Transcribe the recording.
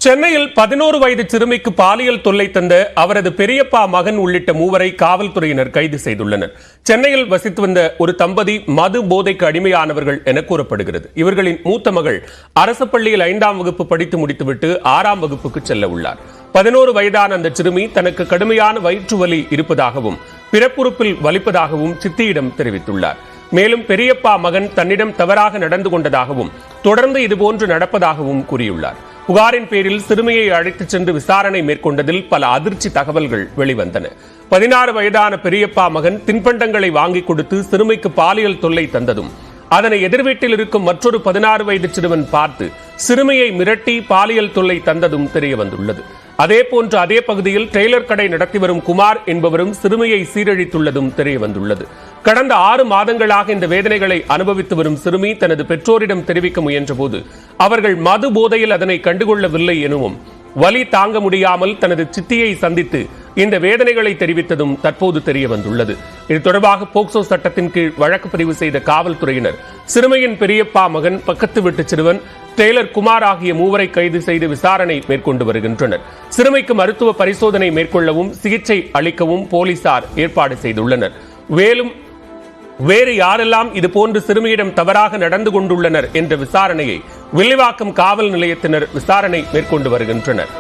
சென்னையில் 11 வயது சிறுமிக்கு பாலியல் தொல்லை தந்த அவரது பெரியப்பா மகன் உள்ளிட்ட மூவரை காவல்துறையினர் கைது செய்துள்ளனர். சென்னையில் வசித்து வந்த ஒரு தம்பதி மது போதைக்கு அடிமையானவர்கள் என கூறப்படுகிறது. இவர்களின் மூத்த மகள் அரசு பள்ளியில் 5ஆம் வகுப்பு படித்து முடித்துவிட்டு 6ஆம் வகுப்புக்கு செல்ல உள்ளார். 11 வயதான அந்த சிறுமி தனக்கு கடுமையான வயிற்று வலி இருப்பதாகவும் பிறப்புறுப்பில் வலிப்பதாகவும் சித்தியிடம் தெரிவித்துள்ளார். மேலும் பெரியப்பா மகன் தன்னிடம் தவறாக நடந்து கொண்டதாகவும் தொடர்ந்து இதுபோன்று நடப்பதாகவும் கூறியுள்ளார். புகாரின் பேரில் சிறுமியை அழைத்துச் சென்று விசாரணை மேற்கொண்டதில் பல அதிர்ச்சி தகவல்கள் வெளிவந்தன. 16 வயதான பெரியப்பா மகன் தின்பண்டங்களை வாங்கி கொடுத்து சிறுமிக்கு பாலியல் தொல்லை தந்ததும் அதனை எதிர்வீட்டில் இருக்கும் மற்றொரு 16 வயது சிறுவன் பார்த்து சிறுமியை மிரட்டி பாலியல் தொல்லை தந்ததும் தெரிய வந்துள்ளது. அதேபோன்று அதே பகுதியில் டெய்லர் கடை நடத்தி வரும் குமார் என்பவரும் சிறுமியை சீரழித்துள்ளதும் தெரிய வந்துள்ளது. கடந்த 6 மாதங்களாக இந்த வேதனைகளை அனுபவித்து வரும் சிறுமி தனது பெற்றோரிடம் தெரிவிக்க முயன்றபோது அவர்கள் மது போதையில் அதனை கண்டுகொள்ளவில்லை எனவும் வலி தாங்க முடியாமல் தனது சித்தியை சந்தித்து இந்த வேதனைகளை தெரிவித்ததும் தற்போது தெரிய வந்துள்ளது. இது தொடர்பாக போக்சோ சட்டத்தின் கீழ் வழக்கு பதிவு செய்த காவல்துறையினர் சிறுமியின் பெரியப்பா மகன், பக்கத்து வீட்டு சிறுவன், டெய்லர் குமார் ஆகிய மூவரை கைது செய்து விசாரணை மேற்கொண்டு வருகின்றனர். சிறுமிக்கு மருத்துவ பரிசோதனை மேற்கொள்ளவும் சிகிச்சை அளிக்கவும் போலீசார் ஏற்பாடு செய்துள்ளனர். வேறு யாரெல்லாம் இதுபோன்று சிறுமியிடம் தவறாக நடந்து கொண்டுள்ளனர் என்ற விசாரணையை வில்லிவாக்கம் காவல் நிலையத்தினர் விசாரணை மேற்கொண்டு வருகின்றனர்.